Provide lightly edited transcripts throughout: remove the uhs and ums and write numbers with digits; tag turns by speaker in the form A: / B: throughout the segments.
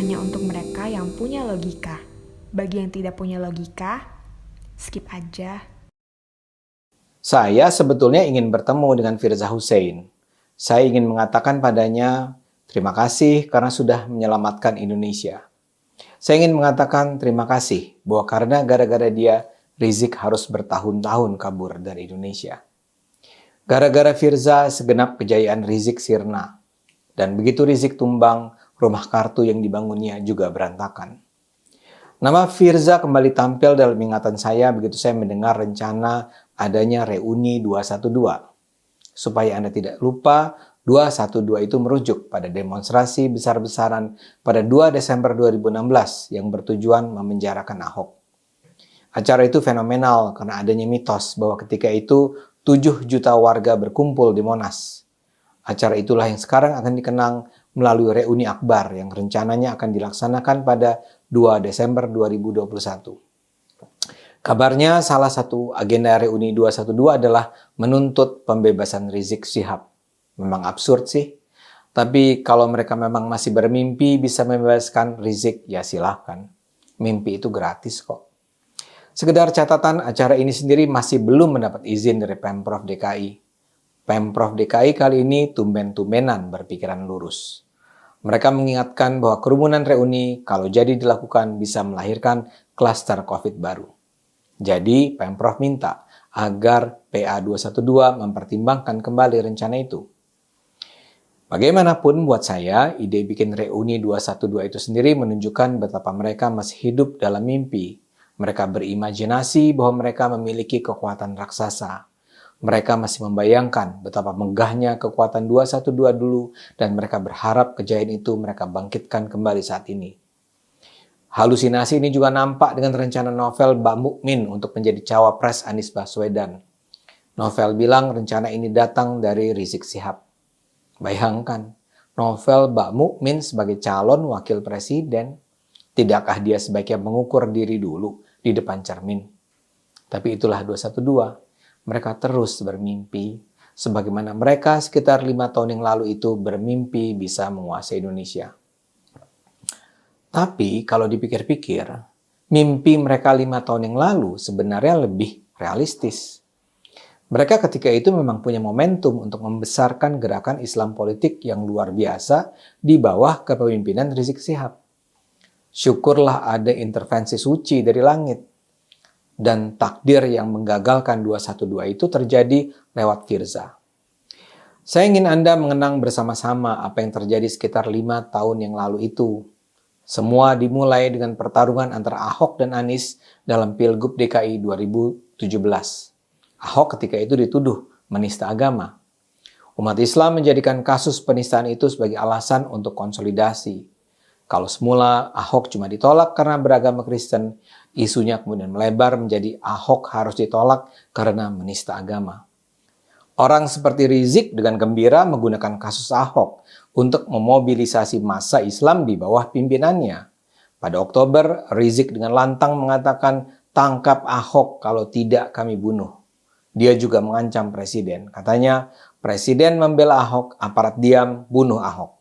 A: hanya untuk mereka yang punya logika. Bagi yang tidak punya logika, skip aja.
B: Saya sebetulnya ingin bertemu dengan Firza Hussein. Saya ingin mengatakan padanya, terima kasih karena sudah menyelamatkan Indonesia. Saya ingin mengatakan terima kasih bahwa karena gara-gara dia, Rizik harus bertahun-tahun kabur dari Indonesia. Gara-gara Firza, segenap kejayaan Rizik sirna. Dan begitu Rizik tumbang, rumah kartu yang dibangunnya juga berantakan. Nama Firza kembali tampil dalam ingatan saya begitu saya mendengar rencana adanya reuni 212. Supaya Anda tidak lupa, 212 itu merujuk pada demonstrasi besar-besaran pada 2 Desember 2016 yang bertujuan memenjarakan Ahok. Acara itu fenomenal karena adanya mitos bahwa ketika itu 7 juta warga berkumpul di Monas. Acara itulah yang sekarang akan dikenang melalui reuni akbar yang rencananya akan dilaksanakan pada 2 Desember 2021. Kabarnya salah satu agenda reuni 212 adalah menuntut pembebasan Rizik Syihab. Memang absurd sih. Tapi kalau mereka memang masih bermimpi bisa membebaskan Rizik, ya silahkan. Mimpi itu gratis kok. Sekedar catatan, acara ini sendiri masih belum mendapat izin dari Pemprov DKI. Pemprov DKI kali ini tumben-tumbenan berpikiran lurus. Mereka mengingatkan bahwa kerumunan reuni kalau jadi dilakukan bisa melahirkan klaster COVID baru. Jadi, Pemprov minta agar PA 212 mempertimbangkan kembali rencana itu. Bagaimanapun buat saya, ide bikin reuni 212 itu sendiri menunjukkan betapa mereka masih hidup dalam mimpi. Mereka berimajinasi bahwa mereka memiliki kekuatan raksasa. Mereka masih membayangkan betapa megahnya kekuatan 212 dulu dan mereka berharap kejayaan itu mereka bangkitkan kembali saat ini. Halusinasi ini juga nampak dengan rencana Novel Mbak Mukmin untuk menjadi cawapres Anies Baswedan. Novel bilang rencana ini datang dari Rizik Syihab. Bayangkan, Novel Mbak Mukmin sebagai calon wakil presiden, tidakkah dia sebaiknya mengukur diri dulu di depan cermin? Tapi itulah 212. Mereka terus bermimpi, sebagaimana mereka sekitar 5 tahun yang lalu itu bermimpi bisa menguasai Indonesia. Tapi kalau dipikir-pikir, mimpi mereka 5 tahun yang lalu sebenarnya lebih realistis. Mereka ketika itu memang punya momentum untuk membesarkan gerakan Islam politik yang luar biasa di bawah kepemimpinan Rizik Syihab. Syukurlah ada intervensi suci dari langit. Dan takdir yang menggagalkan 212 itu terjadi lewat Firza. Saya ingin Anda mengenang bersama-sama apa yang terjadi sekitar 5 tahun yang lalu itu. Semua dimulai dengan pertarungan antara Ahok dan Anies dalam Pilgub DKI 2017. Ahok ketika itu dituduh menista agama. Umat Islam menjadikan kasus penistaan itu sebagai alasan untuk konsolidasi. Kalau semula Ahok cuma ditolak karena beragama Kristen, isunya kemudian melebar menjadi Ahok harus ditolak karena menista agama. Orang seperti Rizik dengan gembira menggunakan kasus Ahok untuk memobilisasi massa Islam di bawah pimpinannya. Pada Oktober, Rizik dengan lantang mengatakan, tangkap Ahok kalau tidak kami bunuh. Dia juga mengancam presiden. Katanya, presiden membela Ahok, aparat diam, bunuh Ahok.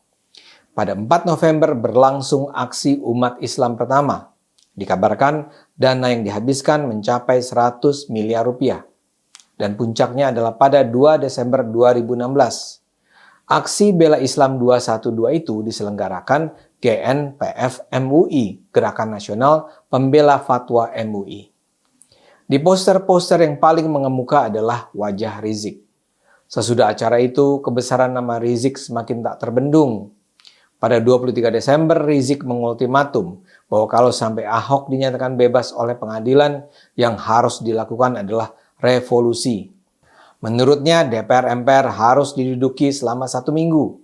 B: Pada 4 November berlangsung aksi umat Islam pertama. Dikabarkan dana yang dihabiskan mencapai 100 miliar rupiah. Dan puncaknya adalah pada 2 Desember 2016. Aksi Bela Islam 212 itu diselenggarakan GNPF MUI, Gerakan Nasional Pembela Fatwa MUI. Di poster-poster yang paling mengemuka adalah wajah Rizik. Sesudah acara itu, kebesaran nama Rizik semakin tak terbendung. Pada 23 Desember, Rizik mengultimatum bahwa kalau sampai Ahok dinyatakan bebas oleh pengadilan, yang harus dilakukan adalah revolusi. Menurutnya DPR MPR harus diduduki selama 1 minggu.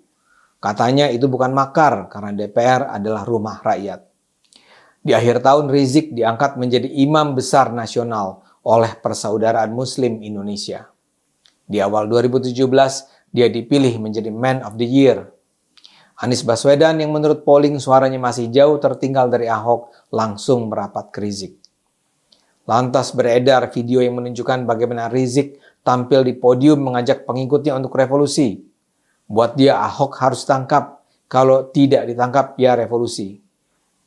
B: Katanya itu bukan makar karena DPR adalah rumah rakyat. Di akhir tahun Rizik diangkat menjadi imam besar nasional oleh Persaudaraan Muslim Indonesia. Di awal 2017 dia dipilih menjadi Man of the Year. Anies Baswedan yang menurut polling suaranya masih jauh tertinggal dari Ahok langsung merapat ke Rizik. Lantas beredar video yang menunjukkan bagaimana Rizik tampil di podium mengajak pengikutnya untuk revolusi. Buat dia Ahok harus ditangkap, kalau tidak ditangkap ya revolusi.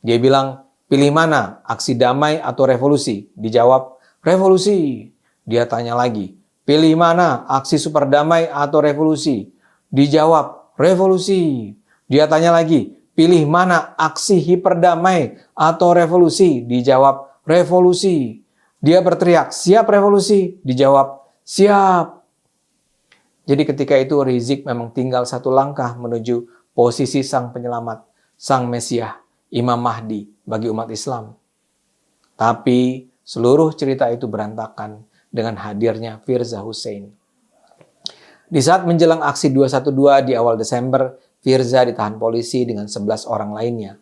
B: Dia bilang, pilih mana, aksi damai atau revolusi? Dijawab, revolusi. Dia tanya lagi, pilih mana, aksi super damai atau revolusi? Dijawab, revolusi. Dia tanya lagi, pilih mana, aksi hiperdamai atau revolusi? Dijawab, revolusi. Dia berteriak, siap revolusi? Dijawab, siap. Jadi ketika itu Rizik memang tinggal satu langkah menuju posisi sang penyelamat, sang Mesias, Imam Mahdi bagi umat Islam. Tapi seluruh cerita itu berantakan dengan hadirnya Firza Husein. Di saat menjelang aksi 212 di awal Desember, Firza ditahan polisi dengan 11 orang lainnya.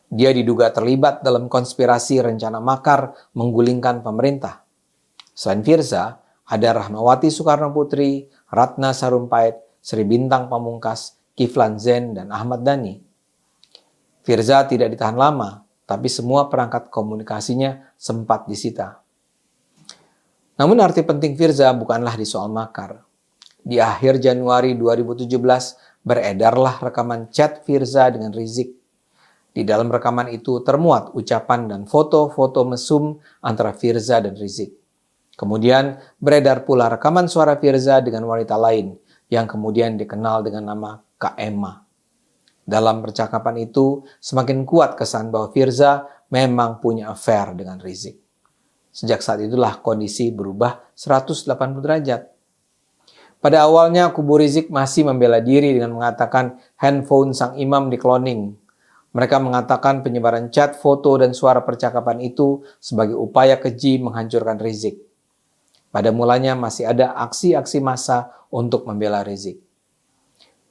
B: Dia diduga terlibat dalam konspirasi rencana makar menggulingkan pemerintah. Selain Firza, ada Rahmawati Soekarno Putri, Ratna Sarumpait, Sri Bintang Pamungkas, Kiflan Zain, dan Ahmad Dhani. Firza tidak ditahan lama, tapi semua perangkat komunikasinya sempat disita. Namun arti penting Firza bukanlah di soal makar. Di akhir Januari 2017, beredarlah rekaman chat Firza dengan Rizik. Di dalam rekaman itu termuat ucapan dan foto-foto mesum antara Firza dan Rizik. Kemudian beredar pula rekaman suara Firza dengan wanita lain yang kemudian dikenal dengan nama Kak Emma. Dalam percakapan itu semakin kuat kesan bahwa Firza memang punya affair dengan Rizik. Sejak saat itulah kondisi berubah 180 derajat. Pada awalnya kubu Rizik masih membela diri dengan mengatakan handphone sang imam di-cloning. Mereka mengatakan penyebaran chat, foto, dan suara percakapan itu sebagai upaya keji menghancurkan Rizik. Pada mulanya masih ada aksi-aksi massa untuk membela Rizik.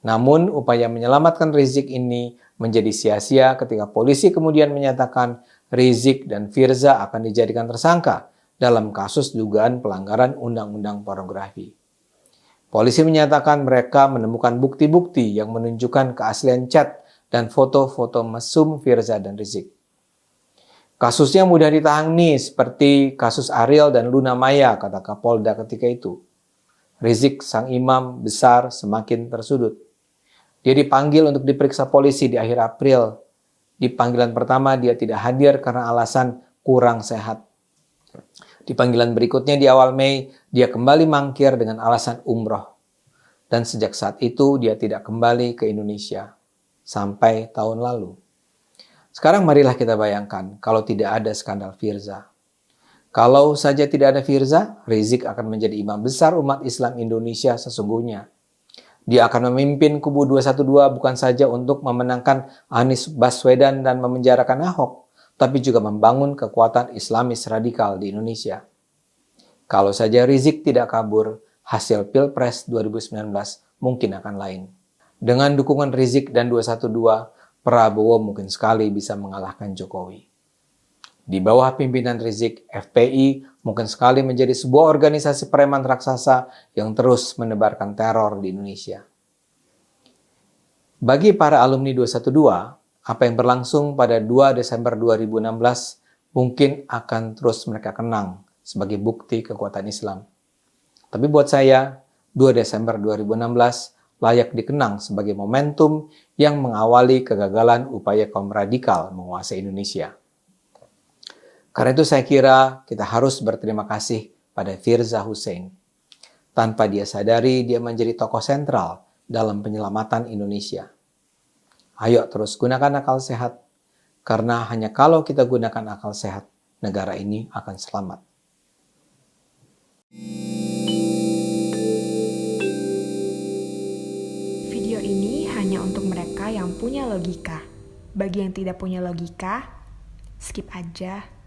B: Namun upaya menyelamatkan Rizik ini menjadi sia-sia ketika polisi kemudian menyatakan Rizik dan Firza akan dijadikan tersangka dalam kasus dugaan pelanggaran undang-undang pornografi. Polisi menyatakan mereka menemukan bukti-bukti yang menunjukkan keaslian chat dan foto-foto mesum Firza dan Rizik. Kasusnya mudah ditangani seperti kasus Ariel dan Luna Maya, kata Kapolda ketika itu. Rizik, sang imam besar, semakin tersudut. Dia dipanggil untuk diperiksa polisi di akhir April. Di panggilan pertama dia tidak hadir karena alasan kurang sehat. Di panggilan berikutnya di awal Mei, dia kembali mangkir dengan alasan umroh. Dan sejak saat itu dia tidak kembali ke Indonesia sampai tahun lalu. Sekarang marilah kita bayangkan kalau tidak ada skandal Firza. Kalau saja tidak ada Firza, Rizik akan menjadi imam besar umat Islam Indonesia sesungguhnya. Dia akan memimpin kubu 212 bukan saja untuk memenangkan Anies Baswedan dan memenjarakan Ahok, tapi juga membangun kekuatan Islamis radikal di Indonesia. Kalau saja Rizik tidak kabur, hasil Pilpres 2019 mungkin akan lain. Dengan dukungan Rizik dan 212, Prabowo mungkin sekali bisa mengalahkan Jokowi. Di bawah pimpinan Rizik, FPI mungkin sekali menjadi sebuah organisasi preman raksasa yang terus menebarkan teror di Indonesia. Bagi para alumni 212, apa yang berlangsung pada 2 Desember 2016 mungkin akan terus mereka kenang sebagai bukti kekuatan Islam. Tapi buat saya, 2 Desember 2016 layak dikenang sebagai momentum yang mengawali kegagalan upaya kaum radikal menguasai Indonesia. Karena itu saya kira kita harus berterima kasih pada Firza Husein. Tanpa dia sadari, dia menjadi tokoh sentral dalam penyelamatan Indonesia. Ayo terus gunakan akal sehat, karena hanya kalau kita gunakan akal sehat, negara ini akan selamat.
A: Video ini hanya untuk mereka yang punya logika. Bagi yang tidak punya logika, skip aja.